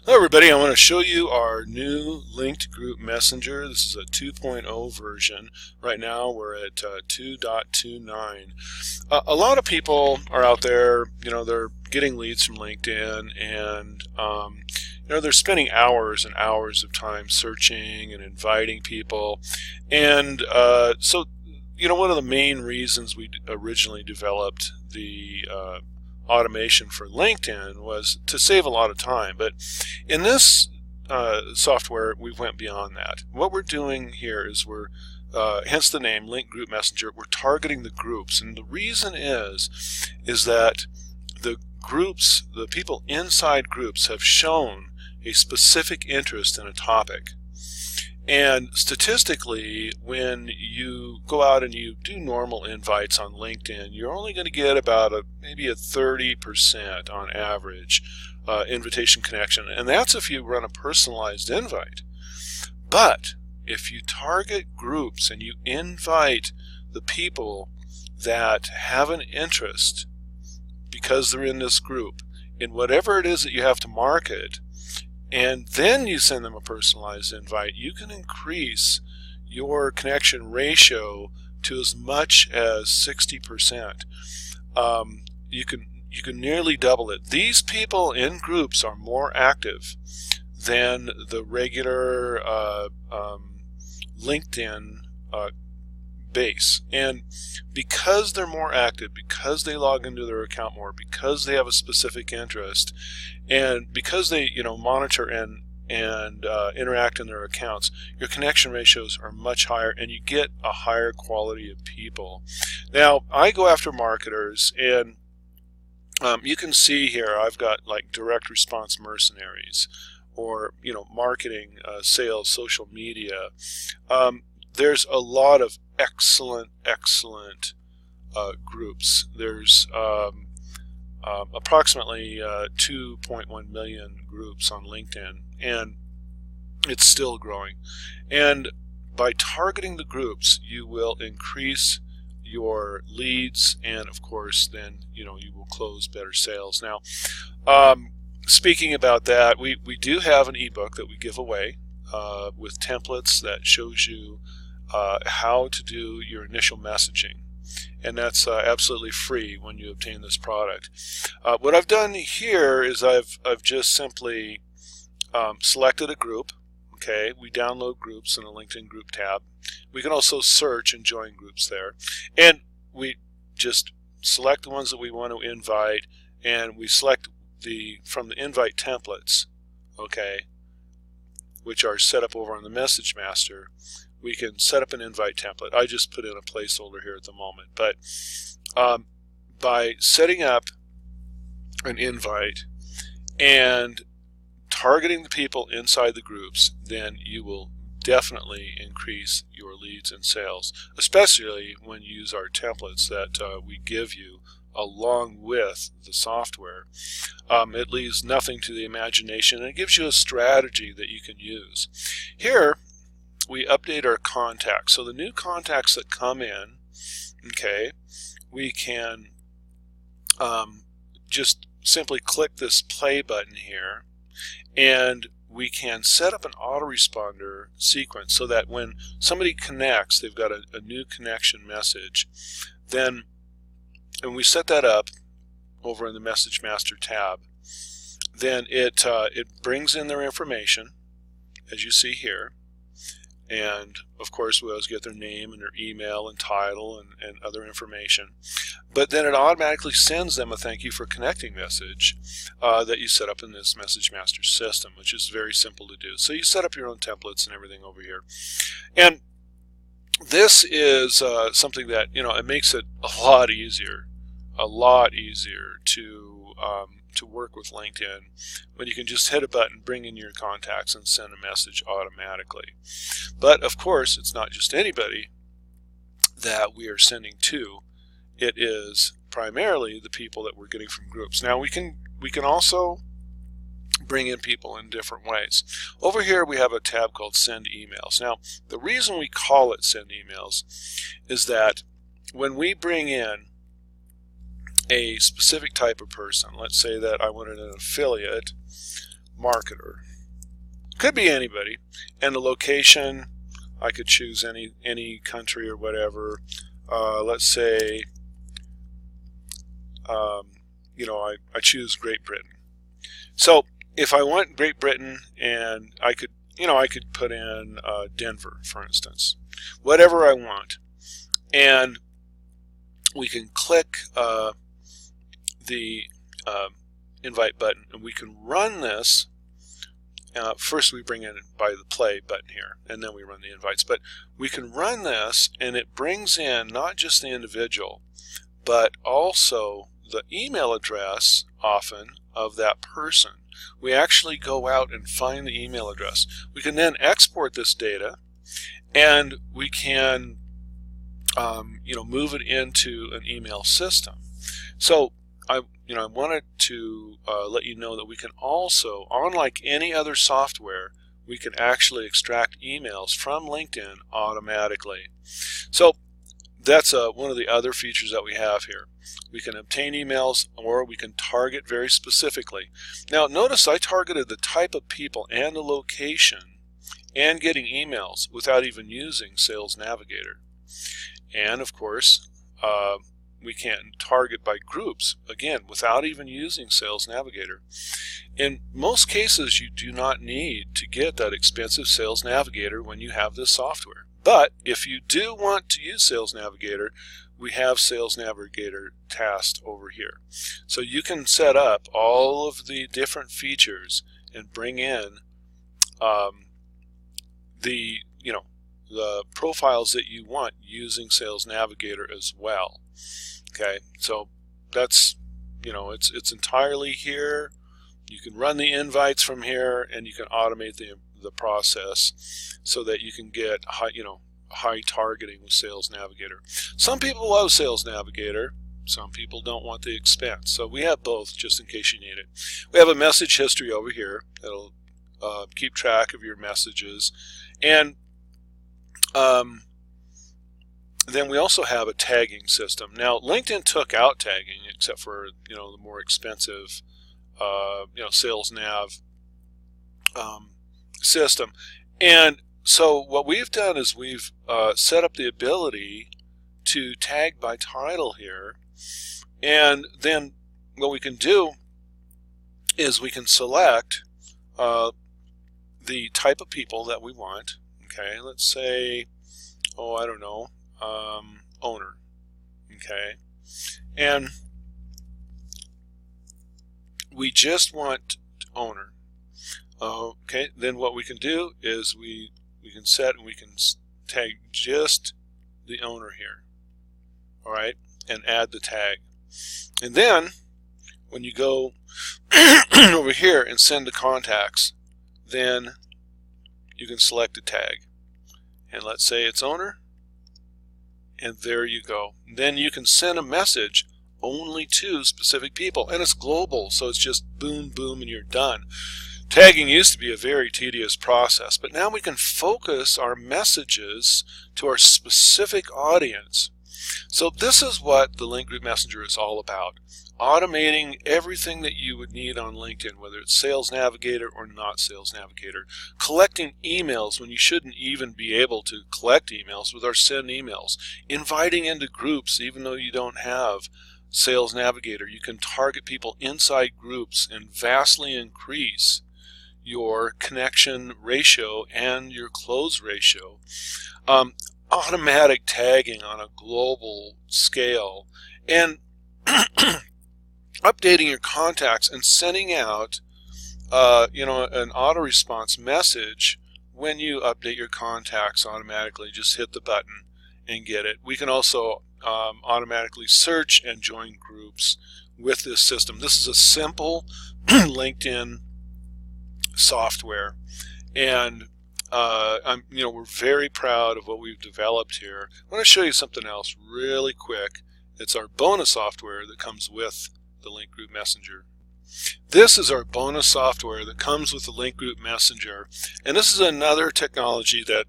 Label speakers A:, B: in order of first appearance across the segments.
A: Hello everybody, I want to show you our new linked group messenger. This is a 2.0 version. Right now we're at 2.29. A lot of people are out there, they're getting leads from LinkedIn and they're spending hours and hours of time searching and inviting people. And one of the main reasons we originally developed the automation for LinkedIn was to save a lot of time, but in this software we went beyond that. What we're doing here is hence the name Link Group Messenger, we're targeting the groups, and the reason is that the groups, the people inside groups, have shown a specific interest in a topic. And statistically, when you go out and you do normal invites on LinkedIn, you're only going to get about maybe a 30% on average invitation connection, and that's if you run a personalized invite. But if you target groups and you invite the people that have an interest because they're in this group in whatever it is that you have to market, and then you send them a personalized invite, you can increase your connection ratio to as much as 60%. You can nearly double it. These people in groups are more active than the regular LinkedIn base, and because they're more active, because they log into their account more, because they have a specific interest, and because they monitor and interact in their accounts, your connection ratios are much higher and you get a higher quality of people. Now I go after marketers, and you can see here I've got like direct response mercenaries, or marketing, sales, social media. There's a lot of excellent groups. There's approximately 2.1 million groups on LinkedIn, and it's still growing. And by targeting the groups, you will increase your leads, and of course then you will close better sales. Now speaking about that, we do have an ebook that we give away with templates that shows you how to do your initial messaging, and that's absolutely free when you obtain this product. What I've done here is I've just simply selected a group. Okay, we download groups in the LinkedIn group tab. We can also search and join groups there, and we just select the ones that we want to invite, and we select from the invite templates, okay, which are set up over on the Message Master. We can set up an invite template. I just put in a placeholder here at the moment, but by setting up an invite and targeting the people inside the groups, then you will definitely increase your leads and sales, especially when you use our templates that we give you along with the software. It leaves nothing to the imagination, and it gives you a strategy that you can use. Here we update our contacts. So the new contacts that come in, okay, we can just simply click this play button here, and we can set up an autoresponder sequence so that when somebody connects, they've got a new connection message. Then, and we set that up over in the Message Master tab, then it brings in their information, as you see here. And of course we always get their name and their email and title and other information. But then it automatically sends them a thank you for connecting message that you set up in this Message Master system, which is very simple to do. So you set up your own templates and everything over here. And this is something that, it makes it a lot easier to work with LinkedIn when you can just hit a button, bring in your contacts, and send a message automatically. But of course, it's not just anybody that we are sending to. It is primarily the people that we're getting from groups. Now we can also bring in people in different ways. Over here we have a tab called Send Emails. Now the reason we call it Send Emails is that when we bring in a specific type of person, let's say that I wanted an affiliate marketer. Could be anybody. And the location, I could choose any country or whatever. Let's say, you know, I choose Great Britain. So if I want Great Britain, and I could, you know, I could put in Denver, for instance, whatever I want, and we can click the invite button, and we can run this. First we bring in by the play button here, and then we run the invites. But we can run this, and it brings in not just the individual, but also the email address, often, of that person. We actually go out and find the email address. We can then export this data, and we can you know, move it into an email system. So I wanted to let you know that we can also, unlike any other software, we can actually extract emails from LinkedIn automatically. So that's one of the other features that we have here. We can obtain emails, or we can target very specifically. Now notice I targeted the type of people and the location and getting emails without even using Sales Navigator. And of course, we can target by groups, again, without even using Sales Navigator. In most cases, you do not need to get that expensive Sales Navigator when you have this software. But if you do want to use Sales Navigator, we have Sales Navigator tasked over here. So you can set up all of the different features and bring in the profiles that you want using Sales Navigator as well. Okay, so that's, you know, it's entirely here. You can run the invites from here, and you can automate the process so that you can get high targeting with Sales Navigator. Some people love Sales Navigator. Some people don't want the expense. So we have both, just in case you need it. We have a message history over here that'll keep track of your messages, and then we also have a tagging system. Now LinkedIn took out tagging, except for the more expensive Sales Nav system. And so what we've done is we've set up the ability to tag by title here, and then what we can do is we can select the type of people that we want. Okay, let's say, I don't know, owner. Okay, and we just want owner. Okay, then what we can do is we can set, and we can tag just the owner here. All right, and add the tag. And then when you go over here and send to contacts, then you can select a tag. And let's say it's owner. And there you go. Then you can send a message only to specific people. And it's global, so it's just boom, boom, and you're done. Tagging used to be a very tedious process, but now we can focus our messages to our specific audience. So this is what the Link Group Messenger is all about. Automating everything that you would need on LinkedIn, whether it's Sales Navigator or not Sales Navigator. Collecting emails when you shouldn't even be able to collect emails with our send emails. Inviting into groups even though you don't have Sales Navigator. You can target people inside groups and vastly increase your connection ratio and your close ratio. Automatic tagging on a global scale, and updating your contacts and sending out an auto response message when you update your contacts automatically. Just hit the button and get it. We can also automatically search and join groups with this system. This is a simple LinkedIn software, and we're very proud of what we've developed here. I want to show you something else really quick. It's our bonus software that comes with the Link Group Messenger. This is our bonus software that comes with the Link Group Messenger, and this is another technology that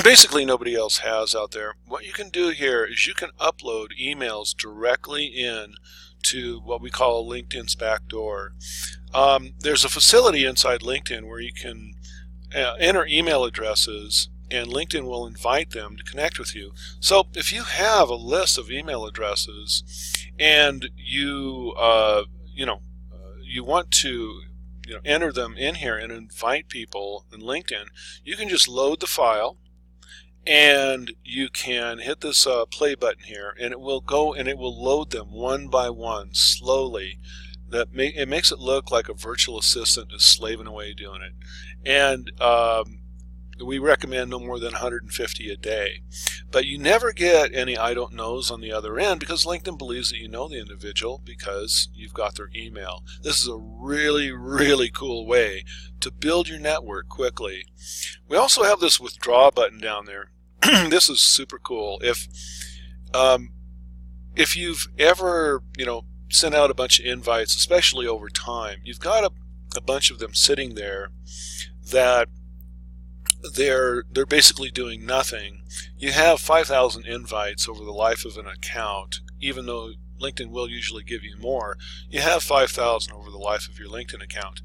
A: basically nobody else has out there. What you can do here is you can upload emails directly in to what we call LinkedIn's backdoor. There's a facility inside LinkedIn where you can enter email addresses, and LinkedIn will invite them to connect with you. So if you have a list of email addresses and you want to enter them in here and invite people in LinkedIn, you can just load the file, and you can hit this play button here, and it will go and it will load them one by one slowly. It makes it look like a virtual assistant is slaving away doing it. And we recommend no more than 150 a day. But you never get any I don't knows on the other end, because LinkedIn believes that you know the individual because you've got their email. This is a really, really cool way to build your network quickly. We also have this withdraw button down there. This is super cool. If you've ever sent out a bunch of invites, especially over time, you've got a bunch of them sitting there that they're basically doing nothing. You have 5,000 invites over the life of an account, even though LinkedIn will usually give you more. You have 5,000 over the life of your LinkedIn account.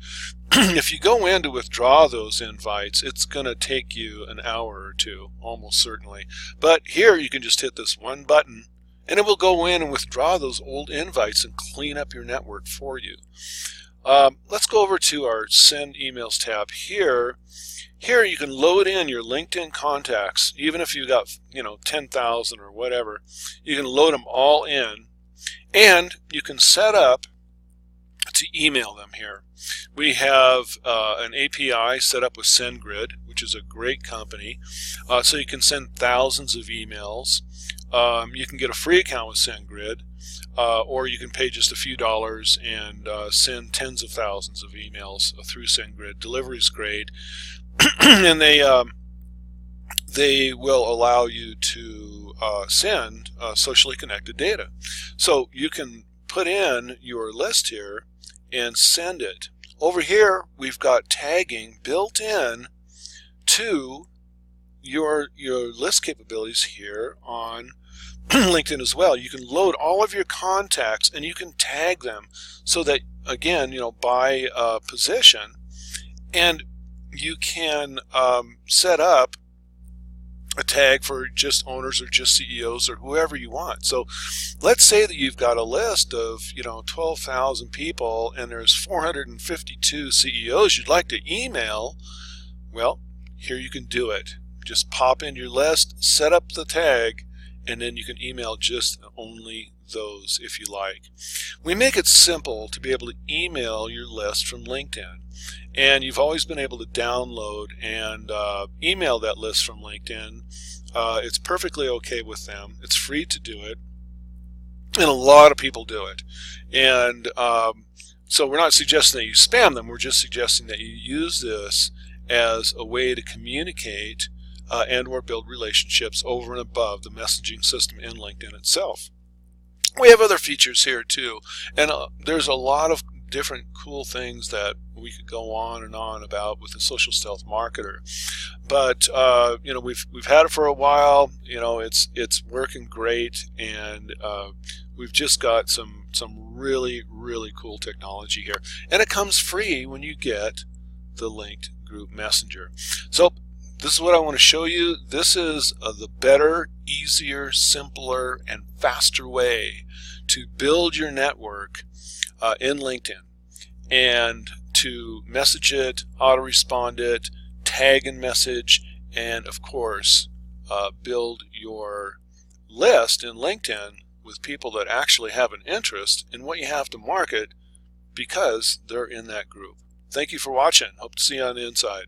A: If you go in to withdraw those invites, it's going to take you an hour or two, almost certainly. But here you can just hit this one button, and it will go in and withdraw those old invites and clean up your network for you. Let's go over to our Send Emails tab here. Here you can load in your LinkedIn contacts, even if you've got 10,000 or whatever. You can load them all in, and you can set up to email them here. We have an API set up with SendGrid, which is a great company, so you can send thousands of emails. You can get a free account with SendGrid, or you can pay just a few dollars and send tens of thousands of emails through SendGrid. Delivery is great, and they will allow you to send socially connected data. So you can put in your list here and send it. Over here we've got tagging built in to your list capabilities here on LinkedIn as well. You can load all of your contacts and you can tag them so that, again, by position, and you can set up a tag for just owners or just CEOs or whoever you want. So let's say that you've got a list of 12,000 people and there's 452 CEOs you'd like to email. Well, here you can do it. Just pop in your list, set up the tag, and then you can email just only those if you like. We make it simple to be able to email your list from LinkedIn, and you've always been able to download and email that list from LinkedIn. It's perfectly okay with them. It's free to do it, and a lot of people do it. And so we're not suggesting that you spam them. We're just suggesting that you use this as a way to communicate and or build relationships over and above the messaging system in LinkedIn itself. We have other features here too, and there's a lot of different cool things that we could go on and on about with the Social Stealth Marketer. But we've had it for a while. It's working great, and we've just got some really, really cool technology here, and it comes free when you get the linked group messenger. So this is what I want to show you. This is the better, easier, simpler, and faster way to build your network in LinkedIn, and to message it, auto-respond it, tag and message, and of course build your list in LinkedIn with people that actually have an interest in what you have to market because they're in that group. Thank you for watching. Hope to see you on the inside.